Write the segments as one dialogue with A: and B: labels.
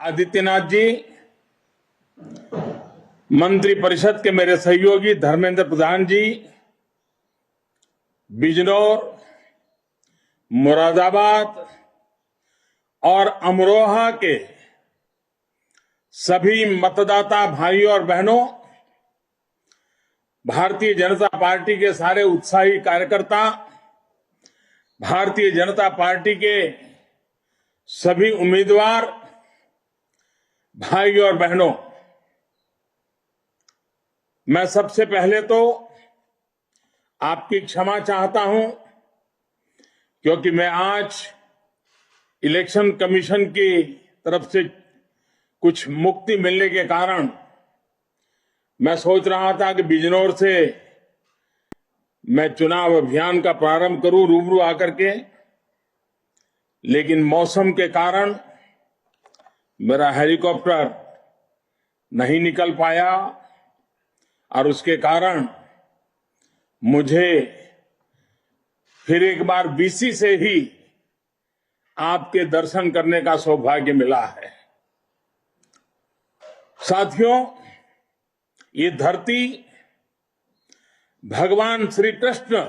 A: आदित्यनाथ जी, मंत्रिपरिषद के मेरे सहयोगी धर्मेंद्र प्रधान जी, बिजनौर, मुरादाबाद और अमरोहा के सभी मतदाता भाइयों और बहनों, भारतीय जनता पार्टी के सारे उत्साही कार्यकर्ता, भारतीय जनता पार्टी के सभी उम्मीदवार, भाइयों और बहनों, मैं सबसे पहले तो आपकी क्षमा चाहता हूं क्योंकि मैं आज इलेक्शन कमीशन की तरफ से कुछ मुक्ति मिलने के कारण मैं सोच रहा था कि बिजनौर से मैं चुनाव अभियान का प्रारंभ करूं रूबरू आकर के, लेकिन मौसम के कारण मेरा हेलीकॉप्टर नहीं निकल पाया और उसके कारण मुझे फिर एक बार बीसी से ही आपके दर्शन करने का सौभाग्य मिला है। साथियों, ये धरती भगवान श्री कृष्ण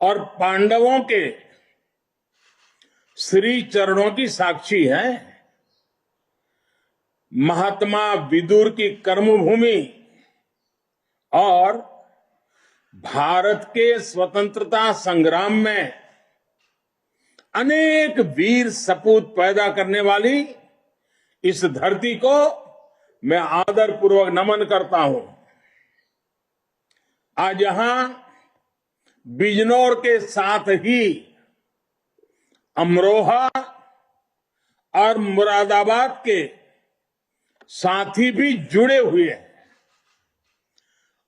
A: और पांडवों के श्री चरणों की साक्षी है। महात्मा विदुर की कर्मभूमि और भारत के स्वतंत्रता संग्राम में अनेक वीर सपूत पैदा करने वाली इस धरती को मैं आदरपूर्वक नमन करता हूं। आज यहां बिजनौर के साथ ही अमरोहा और मुरादाबाद के साथी भी जुड़े हुए हैं।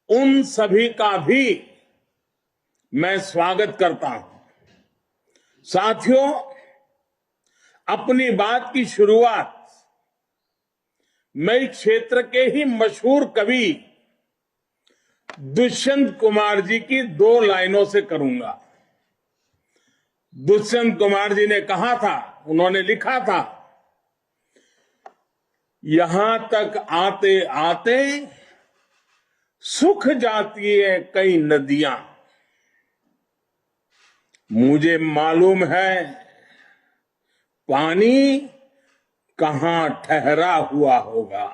A: उन सभी का भी मैं स्वागत करता हूं। साथियों, अपनी बात की शुरुआत मैं इस क्षेत्र के ही मशहूर कवि दुष्यंत कुमार जी की 2 लाइनों से करूंगा। दुष्यंत कुमार जी ने कहा था, उन्होंने लिखा था, यहां तक आते आते सूख जाती है कई नदियां, मुझे मालूम है पानी कहां ठहरा हुआ होगा।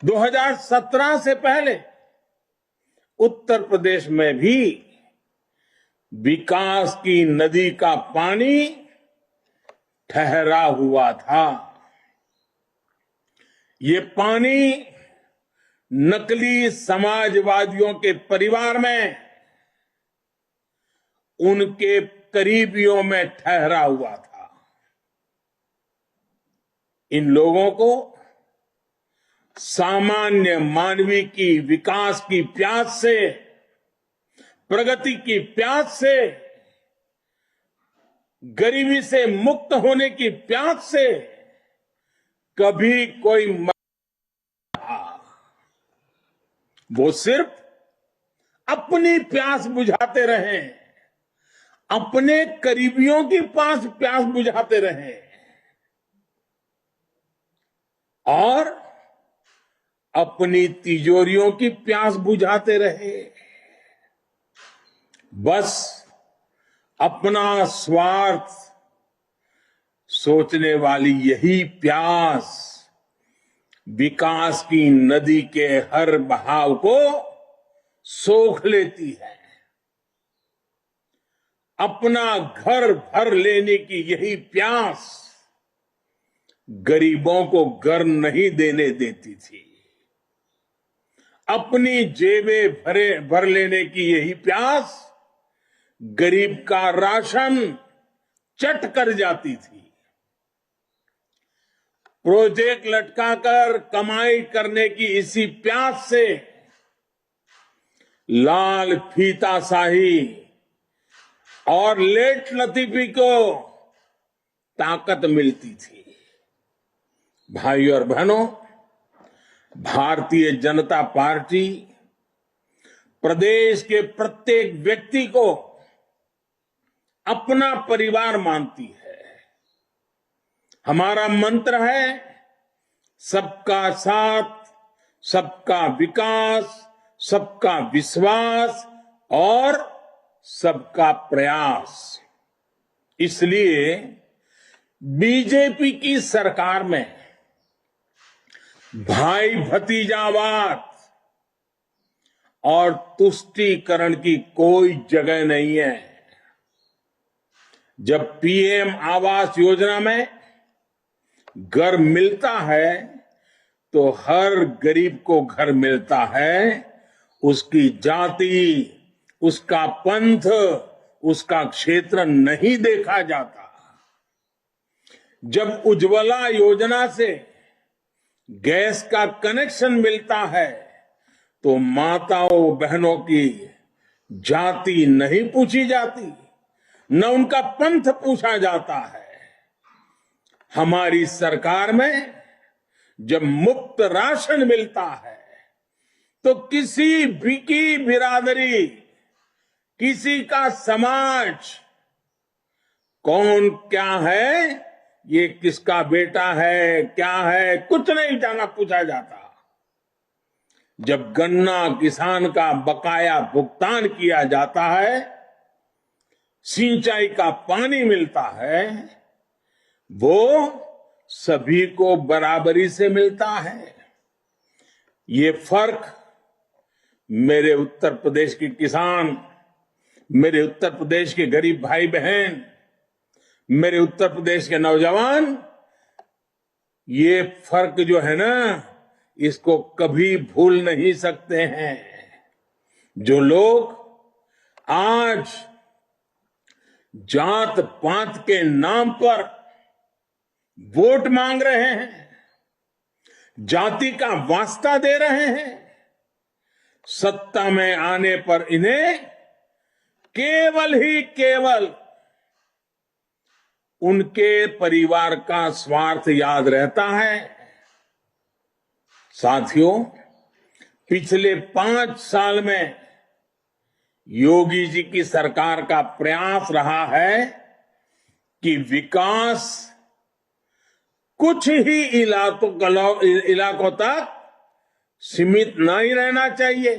A: 2017 से पहले उत्तर प्रदेश में भी विकास की नदी का पानी ठहरा हुआ था। ये पानी नकली समाजवादियों के परिवार में उनके करीबियों में ठहरा हुआ था। इन लोगों को सामान्य मानवीय की विकास की प्यास से, प्रगति की प्यास से, गरीबी से मुक्त होने की प्यास से कभी कोई वो सिर्फ अपनी प्यास बुझाते रहे, अपने करीबियों की प्यास बुझाते रहे और अपनी तिजोरियों की प्यास बुझाते रहे। बस अपना स्वार्थ सोचने वाली यही प्यास विकास की नदी के हर बहाव को सोख लेती है। अपना घर भर लेने की यही प्यास गरीबों को घर नहीं देने देती थी। अपनी जेबें भर लेने की यही प्यास गरीब का राशन चट कर जाती थी। प्रोजेक्ट लटकाकर कमाई करने की इसी प्यास से लाल फीताशाही और लेट लतीफी को ताकत मिलती थी। भाइयों और बहनों, भारतीय जनता पार्टी प्रदेश के प्रत्येक व्यक्ति को अपना परिवार मानती है। हमारा मंत्र है सबका साथ, सबका विकास, सबका विश्वास और सबका प्रयास। इसलिए बीजेपी की सरकार में भाई भतीजावाद और तुष्टीकरण की कोई जगह नहीं है। जब पीएम आवास योजना में घर मिलता है तो हर गरीब को घर मिलता है, उसकी जाति, उसका पंथ, उसका क्षेत्र नहीं देखा जाता। जब उज्ज्वला योजना से गैस का कनेक्शन मिलता है तो माताओं बहनों की जाति नहीं पूछी जाती, न उनका पंथ पूछा जाता है। हमारी सरकार में जब मुफ्त राशन मिलता है तो किसी भी की बिरादरी, किसी का समाज, कौन क्या है, ये किसका बेटा है, क्या है, कुछ नहीं जाना पूछा जाता। जब गन्ना किसान का बकाया भुगतान किया जाता है, सिंचाई का पानी मिलता है, वो सभी को बराबरी से मिलता है। ये फर्क मेरे उत्तर प्रदेश के किसान, मेरे उत्तर प्रदेश के गरीब भाई बहन, मेरे उत्तर प्रदेश के नौजवान, ये फर्क जो है ना, इसको कभी भूल नहीं सकते हैं। जो लोग आज जात पात के नाम पर वोट मांग रहे हैं, जाति का वास्ता दे रहे हैं, सत्ता में आने पर इन्हें केवल ही केवल उनके परिवार का स्वार्थ याद रहता है। साथियों, पिछले 5 साल में योगी जी की सरकार का प्रयास रहा है कि विकास कुछ ही इलाकों तक सीमित नहीं रहना चाहिए।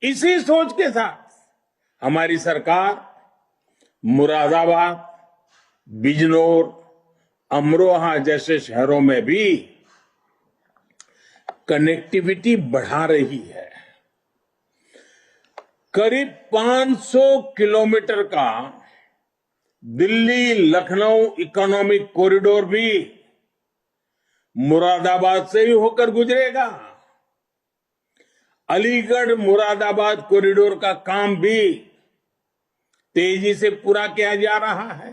A: इसी सोच के साथ हमारी सरकार मुरादाबाद, बिजनौर, अमरोहा जैसे शहरों में भी कनेक्टिविटी बढ़ा रही है। करीब 500 किलोमीटर का दिल्ली लखनऊ इकोनॉमिक कॉरिडोर भी मुरादाबाद से ही होकर गुजरेगा। अलीगढ़ मुरादाबाद कॉरिडोर का काम भी तेजी से पूरा किया जा रहा है।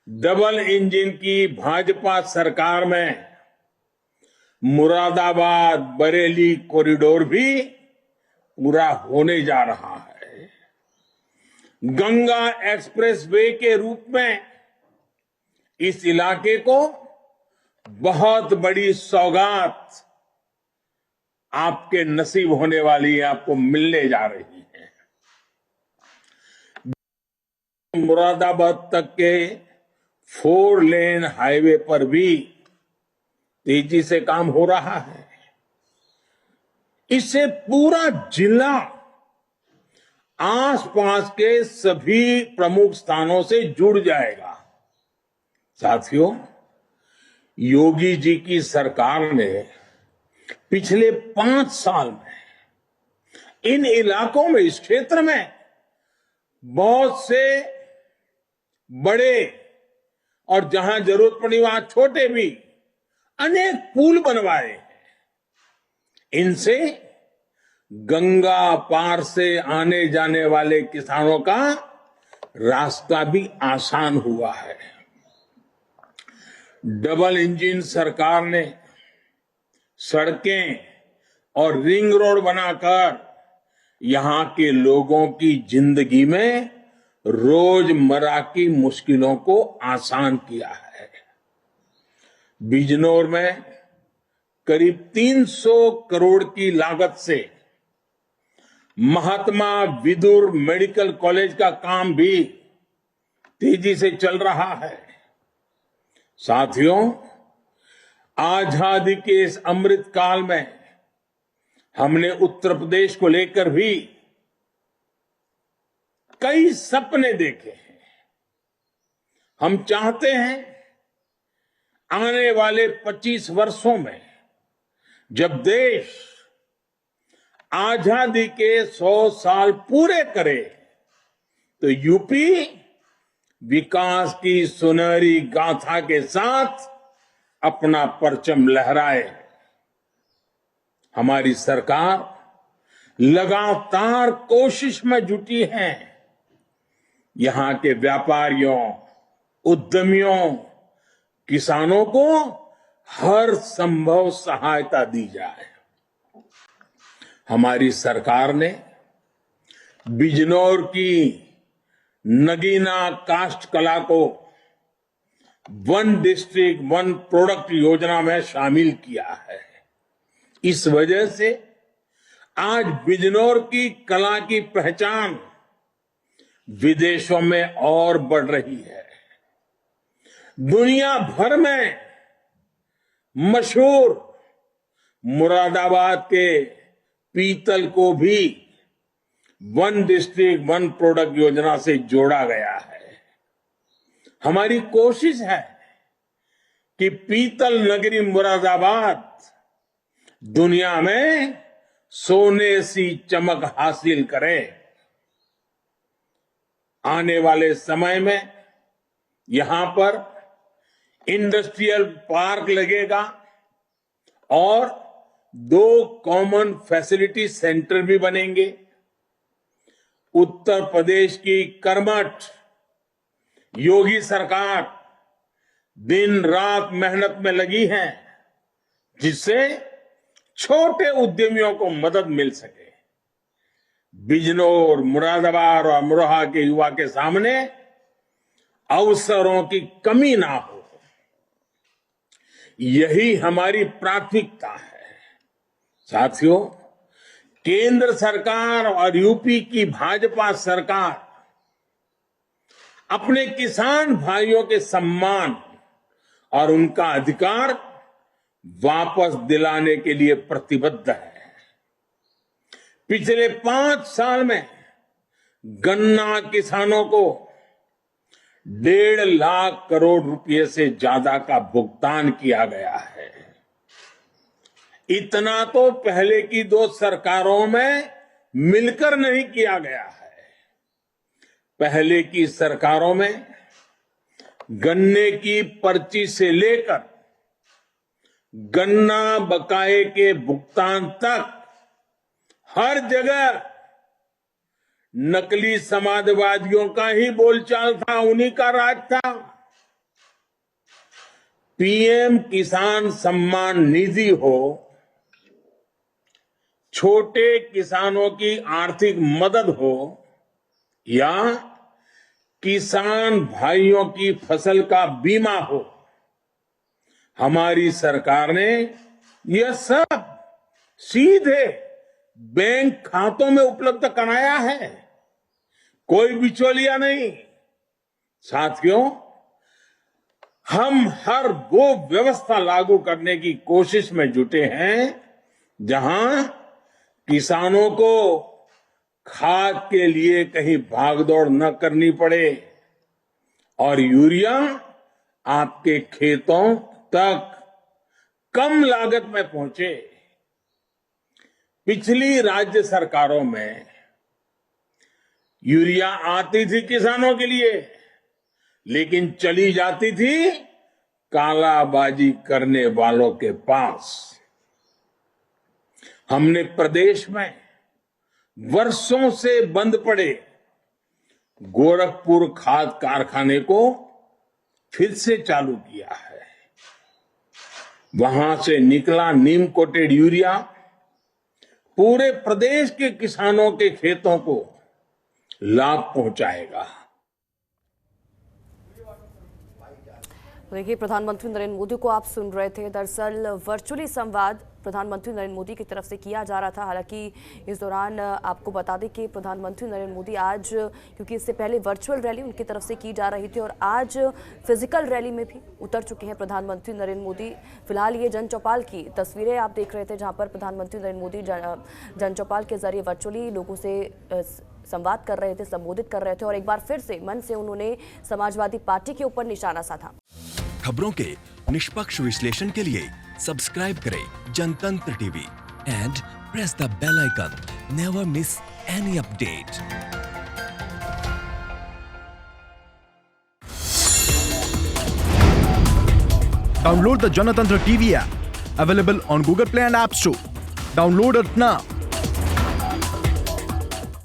A: डबल इंजन की भाजपा सरकार में मुरादाबाद बरेली कॉरिडोर भी पूरा होने जा रहा है। गंगा एक्सप्रेसवे के रूप में इस इलाके को बहुत बड़ी सौगात आपके नसीब होने वाली है, आपको मिलने जा रही है। मुरादाबाद तक के 4 लेन हाईवे पर भी तेजी से काम हो रहा है। इससे पूरा जिला आसपास के सभी प्रमुख स्थानों से जुड़ जाएगा। साथियों, योगी जी की सरकार ने पिछले 5 साल में इन इलाकों में, इस क्षेत्र में बहुत से बड़े और जहां जरूरत पड़ी वहां छोटे भी अनेक पुल बनवाए हैं। इनसे गंगा पार से आने जाने वाले किसानों का रास्ता भी आसान हुआ है। डबल इंजन सरकार ने सड़कें और रिंग रोड बनाकर यहां के लोगों की जिंदगी में रोजमर्रा की मुश्किलों को आसान किया है। बिजनौर में करीब 300 करोड़ की लागत से महात्मा विदुर मेडिकल कॉलेज का काम भी तेजी से चल रहा है। साथियों, आजादी के इस अमृत काल में हमने उत्तर प्रदेश को लेकर भी कई सपने देखे हैं। हम चाहते हैं आने वाले 25 वर्षों में जब देश आजादी के 100 साल पूरे करे तो यूपी विकास की सुनहरी गाथा के साथ अपना परचम लहराए। हमारी सरकार लगातार कोशिश में जुटी है यहां के व्यापारियों, उद्यमियों, किसानों को हर संभव सहायता दी जाए। हमारी सरकार ने बिजनौर की नगीना काष्ठ कला को वन डिस्ट्रिक्ट वन प्रोडक्ट योजना में शामिल किया है। इस वजह से आज बिजनौर की कला की पहचान विदेशों में और बढ़ रही है। दुनिया भर में मशहूर मुरादाबाद के पीतल को भी वन डिस्ट्रिक्ट वन प्रोडक्ट योजना से जोड़ा गया है। हमारी कोशिश है कि पीतल नगरी मुरादाबाद दुनिया में सोने सी चमक हासिल करे। आने वाले समय में यहां पर इंडस्ट्रियल पार्क लगेगा और 2 कॉमन फैसिलिटी सेंटर भी बनेंगे। उत्तर प्रदेश की कर्मठ योगी सरकार दिन रात मेहनत में लगी है जिससे छोटे उद्यमियों को मदद मिल सके। बिजनौर, मुरादाबाद और अमरोहा के युवा के सामने अवसरों की कमी ना हो, यही हमारी प्राथमिकता है। साथियों, केंद्र सरकार और यूपी की भाजपा सरकार अपने किसान भाइयों के सम्मान और उनका अधिकार वापस दिलाने के लिए प्रतिबद्ध है। पिछले 5 साल में गन्ना किसानों को 1.5 लाख करोड़ रुपए से ज्यादा का भुगतान किया गया है। इतना तो पहले की 2 सरकारों में मिलकर नहीं किया गया है। पहले की सरकारों में गन्ने की पर्ची से लेकर गन्ना बकाये के भुगतान तक हर जगह नकली समाजवादियों का ही बोलचाल था, उन्हीं का राज था। पीएम किसान सम्मान निधि हो, छोटे किसानों की आर्थिक मदद हो या किसान भाइयों की फसल का बीमा हो, हमारी सरकार ने यह सब सीधे बैंक खातों में उपलब्ध कराया है, कोई बिचौलिया नहीं। साथियों, हम हर वो व्यवस्था लागू करने की कोशिश में जुटे हैं जहां किसानों को खाद के लिए कहीं भागदौड़ न करनी पड़े और यूरिया आपके खेतों तक कम लागत में पहुंचे। पिछली राज्य सरकारों में यूरिया आती थी किसानों के लिए, लेकिन चली जाती थी कालाबाजी करने वालों के पास। हमने प्रदेश में वर्षों से बंद पड़े गोरखपुर खाद कारखाने को फिर से चालू किया है। वहां से निकला नीम कोटेड यूरिया पूरे प्रदेश के किसानों के खेतों को लाभ पहुंचाएगा।
B: देखिए, प्रधानमंत्री नरेंद्र मोदी को आप सुन रहे थे। दरअसल वर्चुअली संवाद प्रधानमंत्री नरेंद्र मोदी की तरफ से किया जा रहा था। हालांकि इस दौरान आपको बता दें कि प्रधानमंत्री नरेंद्र मोदी आज, क्योंकि इससे पहले वर्चुअल रैली उनकी तरफ से की जा रही थी और आज फिजिकल रैली में भी उतर चुके हैं प्रधानमंत्री नरेंद्र मोदी। फिलहाल ये जन चौपाल की तस्वीरें आप देख रहे थे, जहाँ पर प्रधानमंत्री नरेंद्र मोदी जन चौपाल के जरिए वर्चुअली लोगों से संवाद कर रहे थे, संबोधित कर रहे थे और एक बार फिर से मन से उन्होंने समाजवादी पार्टी के ऊपर निशाना साधा।
C: खबरों के निष्पक्ष विश्लेषण के लिए सब्सक्राइब करें Janatantra TV and press the bell icon. Never miss any update.
D: Download the Janatantra TV app, available on Google Play and App Store. Download it now.